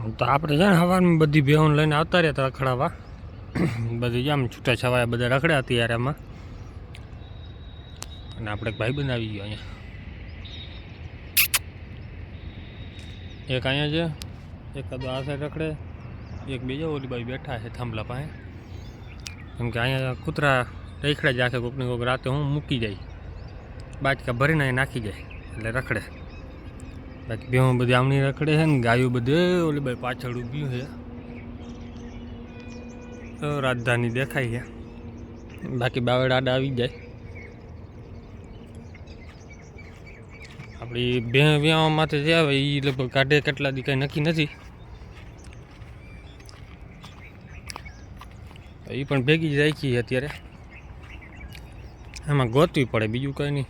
તો આપણે છે ને હવામાં બધી બેહોન લઈને આવતા રહ્યા હતા રખડાવવા. બધી આમ છૂટા છવાયા બધા રખડ્યા ત્યારે એમાં. અને આપણે એક ભાઈ બંધ આવી ગયો અહીંયા. એક અહીંયા છે, એકાદો આ સાઈડ રખડે, એક બીજો ઓલી બાજુ બેઠા છે થાંભલા પાસે. કેમ કે અહીંયા કૂતરા રેખડે જ રાખે, કોકની કોક રાતે હું મૂકી જાય, બાચકા ભરીને અહીં નાખી જાય એટલે રખડે. બાકી બેહું બધી આમની રખડે છે ને, ગાયું બધે ઓલી બાજુ પાછળ ઊભી છે. તો રાજધાની દેખાય છે, બાકી બાવડા આડા આવી જાય. આપણી બે વ્યામાંથી જે આવે એ લગભગ કાઢે કેટલા દી કંઈ નક્કી નથી. એ પણ ભેગી જ રાખી અત્યારે. એમાં ગોતવી પડે, બીજું કંઈ નહીં.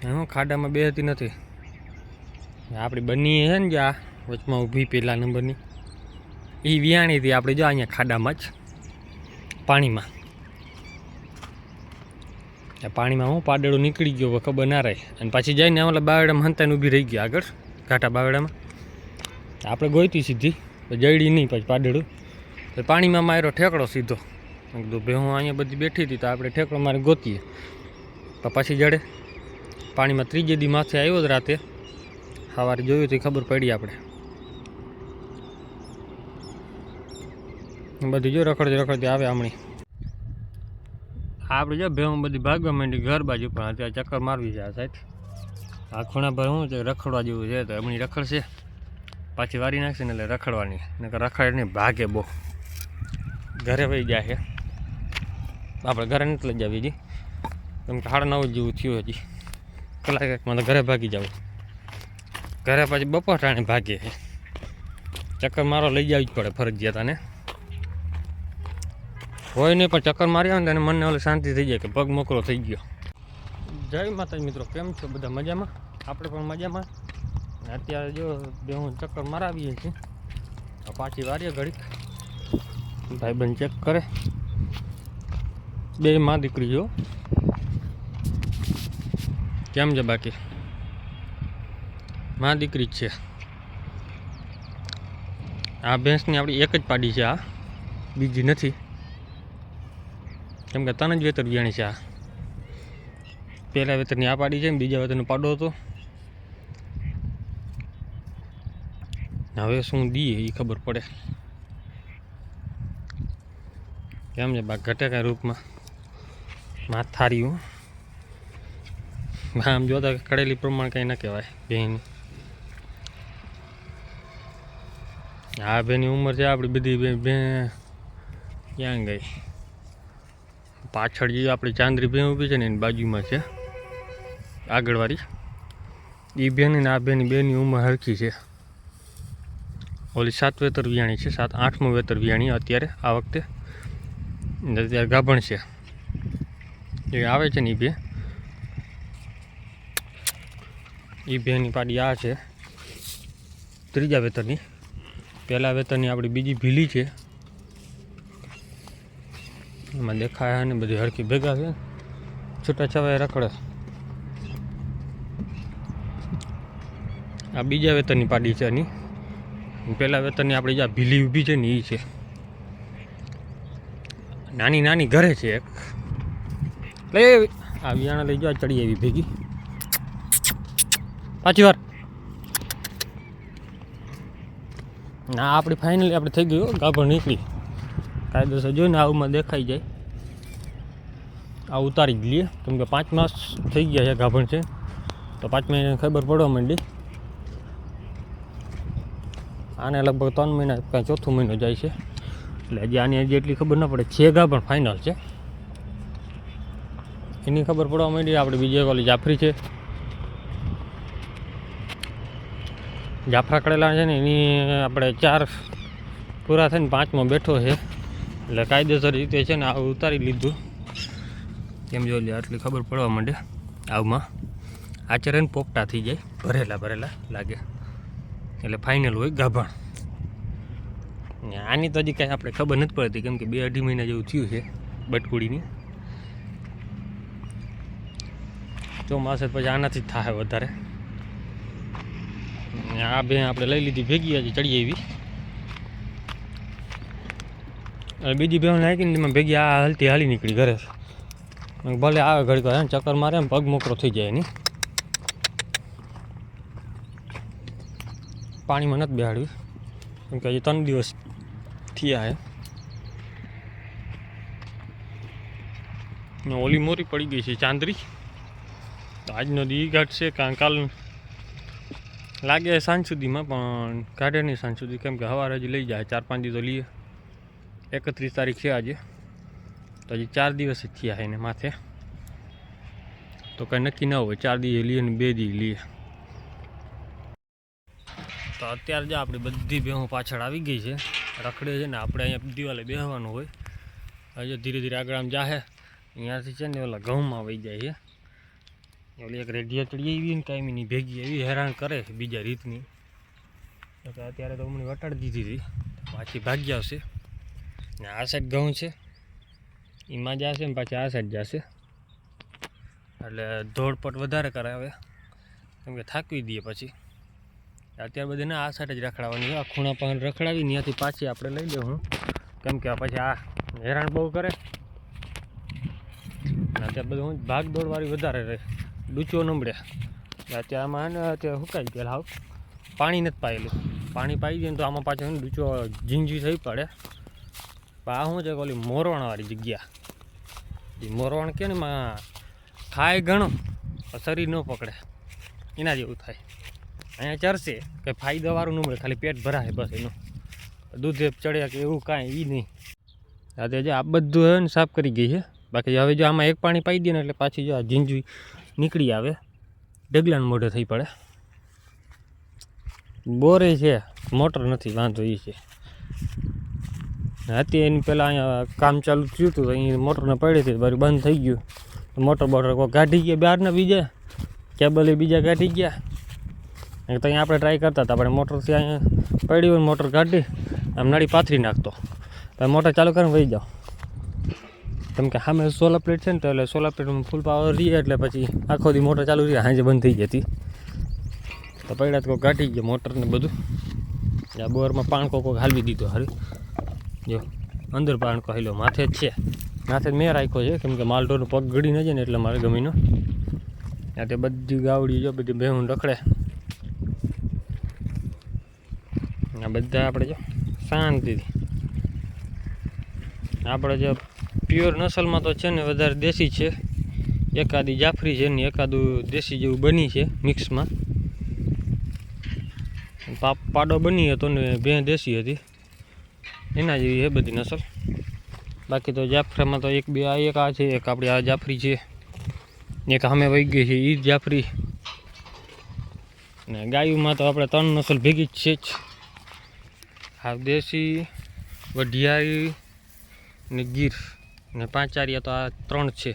હું ખાડામાં બેહતી નથી. આપણી બની છે ને જે આ વચમાં ઊભી પહેલા નંબરની, એ વિયાણી હતી આપણે જો અહીંયા ખાડામાં જ પાણીમાં. પાણીમાં હું પાડેડું નીકળી ગયો ખબર ના રહે, અને પાછી જઈને ઓલા બાવડામાં હંતાને ઊભી રહી ગઈ આગળ ઘાટા બાવડામાં. આપણે ગોઈતી સીધી જડી નહીં, પછી પાડેડું તો પાણીમાં માર્યો ઠેકડો સીધો. કીધું ભાઈ હું અહીંયા બધી બેઠી હતી તો આપણે ઠેકડો મારે ગોતીએ. તો પછી જડે પાણીમાં ત્રીજે દી માથે આવ્યો જ રાતે. સવારે જોયું તો ખબર પડી આપણે. બધી જો રખડતી રખડતી આવે હમણી. આપણે જો ભેહું બધી ભાગવા માંડી ઘર બાજુ, પણ અત્યારે ચક્કર મારવી છે આ સાઈડ. આ ખૂણા પર શું છે રખડવા જેવું છે, તો હમણાં રખડશે પાછી વારી નાખશે ને એટલે રખડવાની. નકર રખડે નહીં, ભાગે બહુ. ઘરે વહી જાય છે. આપણે ઘરે નથી લઈ જાવી હજી, કેમ કે 9:30 જેવું થયું હજી. કલાકમાં તો ઘરે ભાગી જાવ. ઘરે પછી બપોર ટાણે ભાગે છે. ચક્કર મારો લઈ જવી જ પડે ફરજિયાત. આને હોય નહીં પણ ચક્કર મારી આવે ને એને મનને ઓલે શાંતિ થઈ જાય કે પગ મોકળો થઈ ગયો. જય માતાજી મિત્રો, કેમ છો બધા? મજામાં? આપણે પણ મજામાં. અત્યારે જો બે હું ચક્કર મારાવીએ છીએ. પાછી વારીએ ઘડીક, ભાઈબંધ ચેક કરે. બે માં દીકરી જો કેમ છે બાકી? માં દીકરી જ છે. આ ભેંસની આપણી એક જ પાડી છે, આ બીજી નથી. કેમ કે 3 જ વેતર વિયાણી છે. આ પહેલા વેતરની આ પાડી છે ને બીજા વેતરનો પાડો હતો. હવે શું દઈએ એ ખબર પડે. કેમ છે બા? ઘટે કાંઈ રૂપમાં માથાર્યું. આમ જોતા કડેલી પ્રમાણ કંઈ ના કહેવાય બેની. આ બેની ઉંમર છે આપણી બધી બે ક્યાં ગઈ? પાછળ જે આપણી ચાંદરી ભેં ઊભી છે ને એની બાજુમાં છે આગળવાળી. એ બેની ને આ બેની બેની ઉંમર હરખી છે. ઓલી 7 વેતર વિયાણી છે, 7-8મું વેતર વિયાણી અત્યારે આ વખતે. અત્યારે ગાભણ છે એ આવે છે ને એ બેની પાડી આ છે 3જા વેતરની. પહેલા વેતરની આપણી બીજી ભીલી છે, એમાં દેખાય ને બધી હરખી ભેગા છે, છૂટા છવાય રખડે. આ બીજા વેતરની પાડી છે એની. પહેલા વેતરની આપણી જ્યાં ભીલી ઊભી છે ને એ છે. નાની નાની ઘરે છે એક. એટલે આ વિયાણા લઈ જાઓ, ચડી આવી ભેગી. પાછી વાર ના આપણી ફાઇનલી આપણે થઈ ગયું ગાભણ નીકળી. કાયદેસર જોઈને આવુંમાં દેખાઈ જાય આ ઉતારી જ લઈએ, કેમ કે 5 માસ થઈ ગયા છે ગાભણ છે. તો 5 મહિને ખબર પડવા માંડી. આને લગભગ 3 મહિના કાંઈ 4થો મહિનો જાય છે, એટલે હજી આની હજી એટલી ખબર ન પડે. છે ગાભણ ફાઇનલ છે એની ખબર પડવા માંડી. આપણે બીજી એક ઓલી જાફરી છે, જાફરા કરેલા છે ને એની આપણે 4 પૂરા થઈને 5મો બેઠો છે. એટલે કાયદેસર રીતે છે ને આ ઉતારી લીધું. કેમ જો લે આટલી ખબર પડવા માંડે આવમાં. આચરે ને પોપટા થઈ જાય, ભરેલા ભરેલા લાગે, એટલે ફાઇનલ હોય ગાભણ. આની તો હજી કાંઈ આપણે ખબર નથી પડતી, કેમ કે 2-2.5 મહિના જેવું થયું છે બટકુડીની. ચોમાસે પછી આનાથી જ થાય વધારે. આ બે આપણે લઈ લીધી ભેગી હજી ચડી આવી. બીજી બે નાખીને એમાં ભેગી આ હલતી હાલી નીકળી ઘરે. ભલે આવે ઘડી કહે ચક્કર મારે એમ પગ મોકરો થઈ જાય એની. પાણીમાં નથી બેહાડવી કેમ કે હજી 3 દિવસ થયા હે. ઓલી મોરી પડી ગઈ છે ચાંદરી. તો આજનો દી ઘાટશે કારણ કાલ લાગે સાંજ સુધીમાં પણ કાઢે નહીં સાંજ સુધી કેમ કે સવારે હજી લઈ જાય 4-5 દિવસ તો લઈએ. 31 તારીખ છે આજે તો હજી 4 દિવસ જ થયા એને માથે તો કંઈ નક્કી ન હોય 4 દિવસ લઈએ ને 2 દિવસ લઈએ. તો અત્યારે જો આપણી બધી ભેહું પાછળ આવી ગઈ છે રખડે છે ને આપણે અહીંયા દિવાલે બેસવાનું હોય. હજુ ધીરે ધીરે આગળ આમ જાહે અહીંયાથી છે ને ઓલા ઘઉંમાં વહી જાય છે. ઓલી એક રેઢિયા ચડી આવી ને કાયમીની ભેગી એવી હેરાન કરે બીજા રીતની. તો અત્યારે તો હમણાં વટાડી દીધી હતી પાછી ભાગી આવશે ને આ સાઈડ ઘઉં છે એમાં જશે ને પાછી આ સાઈડ જશે એટલે દોડપટ વધારે કરાવે કેમ કે થાકવી દઈએ પછી. અત્યારે બધી ને આ સાઈડ જ રખડાવવાની આ ખૂણા પર રખડાવી ત્યાંથી પાછી આપણે લઈ લેવું કેમ કે પછી આ હેરાન બહુ કરે. અત્યારે બધું ભાગ દોડવાળી વધારે રહે ડૂચો નંબળ્યા. અત્યારે આમાં ને અત્યારે સુકાઈ ગયેલા હાવ પાણી નથી પાયેલું. પાણી પાઈ દઈએ ને તો આમાં પાછું ડૂચો ઝીંઝી થઈ પડે. પણ આ શું છે કે ઓલી મોરવાણવાળી જગ્યા એ મોરવાણ કે ને એમાં ખાય ઘણો શરીર ન પકડે એના જેવું થાય. અહીંયા ચરશે કે ફાયદાવાળું ન મળે ખાલી પેટ ભરાય બસ એનું દૂધ ચડ્યા કે એવું કાંઈ એ નહીં. આજે જે આ બધું હવે ને સાફ કરી ગઈ છે બાકી હવે જો આમાં એક પાણી પાઈ દે ને એટલે પાછી જો આ ઝીંઝી નીકળી આવે ડગલાને મોઢે થઈ પડે. બોરે છે મોટર નથી વાંધો એ છે. હતી એની પહેલાં અહીંયા કામ ચાલુ થયું હતું અહીં મોટરને પડી હતી બારી બંધ થઈ ગયું. મોટર બોટર કોઈ કાઢી ગયા બહારના બીજા કેબલ એ બીજા કાઢી ગયા. તો અહીંયા આપણે ટ્રાય કરતા હતા આપણે મોટરથી અહીંયા પડી હોય મોટર કાઢી આમ નળી પાથરી નાખતો તો મોટર ચાલુ કરીને વહી જાઓ કેમ કે સામે સોલર પ્લેટ છે ને તો એટલે સોલર પ્લેટમાં ફૂલ પાવર રહીએ એટલે પછી આખો દી મોટર ચાલુ રહી સાંજે બંધ થઈ જતી. તો પડ્યા તો કોઈ કાઢી ગયા મોટરને બધું. આ બોરમાં પાણકો કોઈક હાલવી દીધો હારી જો અંદર પાણકો હાલ્યો માથે જ છે માથે જ મેં રાખ્યો છે કેમ કે માલઢોરનો પગ ગળી ન જાય ને એટલે મારે ગમીનો. ત્યાં તે બધી ગાવડી જો બધી ભેહું રખડે. આ બધા આપણે જો શાંતિથી આપણે જે પ્યોર નસલમાં તો છે ને વધારે દેશી છે. એકાદી જાફરી છે ને એકાદું દેશી જેવું બની છે મિક્સમાં. પાડો બની હતો ને બે દેશી હતી એના જેવી છે બધી નસલ. બાકી તો જાફરામાં તો એક બે આ એક આ છે એક આપણી આ જાફરી છે એક સામે વહી ગઈ છે એ જાફરી. ને ગાયુમાં તો આપણે 3 નસલ ભેગી જ છે જ. હા દેશી વઢિયારી ને ગીર ને 5 ચારિયા તો આ 3 છે.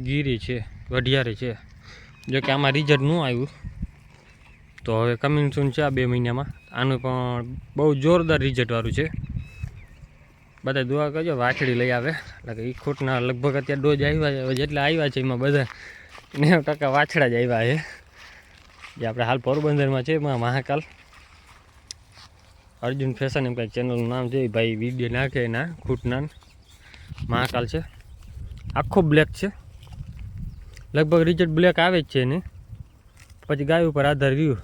ગીરી છે વઢિયારી છે. જો કે આમાં રિઝલ્ટ ન આવ્યું તો હવે કમિંગ સૂન છે આ 2 મહિનામાં. આનું પણ બહુ જોરદાર રિઝલ્ટવાળું છે. બધા દુઆ કરજો વાછડી લઈ આવે એટલે કે એ ખૂટના લગભગ અત્યારે ડોઝ આવ્યા છે જેટલા આવ્યા છે એમાં બધા 90% વાછડા જ આવ્યા છે. જે આપણે હાલ પોરબંદરમાં છે એમાં મહાકાલ અર્જુન ફેશન એમ કંઈક ચેનલનું નામ છે ભાઈ વિડીયો નાખે એના ખૂટના મહાકાલ છે. આખો બ્લેક છે લગભગ રિઝલ્ટ બ્લેક આવે જ છે એને પછી ગાય ઉપર આધાર રહ્યું.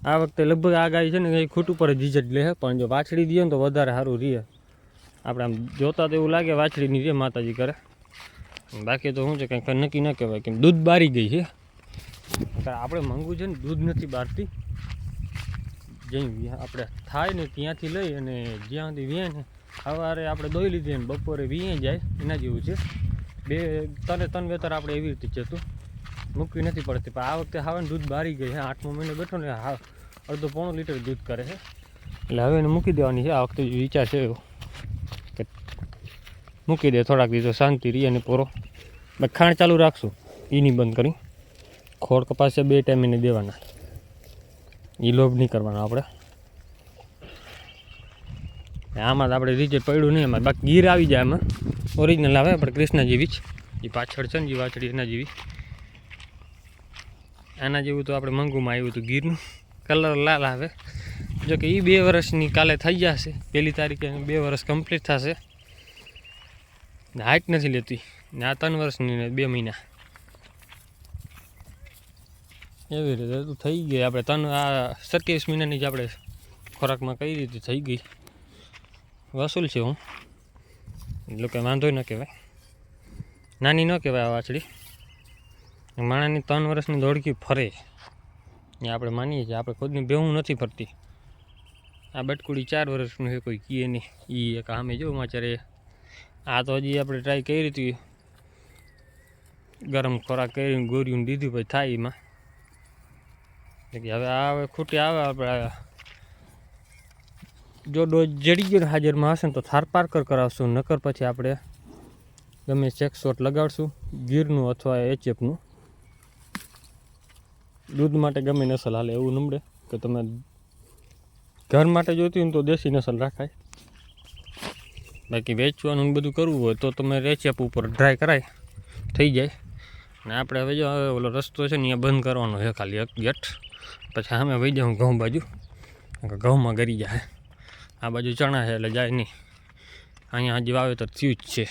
આ વખતે લગભગ આ ગાય છે ને એ ખૂટ ઉપર જ રિઝલ્ટ લે પણ જો વાછડી દઈએ ને તો વધારે સારું રહે. આપણે આમ જોતા તો એવું લાગે વાછડીની રે માતાજી કરે બાકી તો શું છે કંઈક નક્કી ન કહેવાય કેમ દૂધ બારી ગઈ છે. આપણે માંગવું છે ને દૂધ નથી બારતી જ્યાં આપણે થાય ને ત્યાંથી લઈ અને જ્યાં સુધી વીએ ને સવારે આપણે દોઈ લીધી ને બપોરે વીએ જાય એના જેવું છે. 2-3 વેતર આપણે એવી રીતે જતું મૂકવી નથી પડતી. પણ આ વખતે હવે દૂધ બારી ગઈ છે 8મો મહિનો બેઠો ને હા 1.5 લીટર દૂધ કરે છે એટલે હવે એને મૂકી દેવાની છે. આ વખતે વિચાર છે એવો કે મૂકી દે થોડાક દિવસો શાંતિ રહી અને પૂરો ખાણ ચાલુ રાખશું એ નહીં બંધ કરી. ખોળ કપાસ 2 ટાઈમ એને દેવાના એ લોભ નહીં કરવાનો આપણે. આમાં તો આપણે રિઝલ્ટ પડ્યું નહીં એમાં બાકી ગીર આવી જાય આમાં ઓરિજિનલ આવે આપણે કૃષ્ણા જેવી જ એ પાછળ છે ને જે વાછડી એના જેવી. આના જેવું તો આપણે મંગુમાં આવ્યું હતું ગીરનું કલર લાલ આવે. જો કે એ 2 વર્ષની કાલે થઈ જશે, 1 તારીખે 2 વર્ષ કમ્પ્લીટ થશે. હાઈટ નથી લેતી ને આ 3 વર્ષની ને 2 મહિના એવી રીતે તો થઈ ગઈ. આપણે 27 મહિનાની જ આપણે ખોરાકમાં કઈ રીતે થઈ ગઈ. વસૂલ છે હું, એટલે કે વાંધો ન કહેવાય, નાની ન કહેવાય આ વાછડી. માણાની 3 વર્ષની દોડકી ફરે એ આપણે માનીએ છીએ. આપણે ખુદની બેહું નથી ફરતી. આ બટકુડી 4 વર્ષનું છે, કોઈ કીએ નહીં. એ એક આમે જો માચારે. આ તો હજી આપણે ટ્રાય કરી હતી, ગરમ ખોરાક કરીને ગોરીયું દીધું પછી થાય એમાં. હવે આ ખૂટી આવે આપણે, જો ડોઝ જડી ગયો હાજરમાં હશે ને તો થાર પાર્કર કરાવશું, નકર પછી આપણે ગમે ચેક શોટ લગાડશું, ગીરનું અથવા HFનું. દૂધ માટે ગમે નસલ હાલે એવું નમડે કે તમે ઘર માટે જોઈતી હોય ને તો દેશી નસલ રાખાય. બાકી વેચવાનું બધું કરવું હોય તો તમે HF ઉપર ડ્રાય કરાય, થઈ જાય. ને આપણે હવે જો ઓલો રસ્તો છે ને અહીંયા બંધ કરવાનો છે ખાલી એક ગેટ, પછી સામે વહી જાઉં ઘઉં બાજુ, ઘઉંમાં ગરી જાય. આ બાજુ ચણા છે એટલે જાય નહીં. અહીંયા હજી વાવેતર થયું જ છે.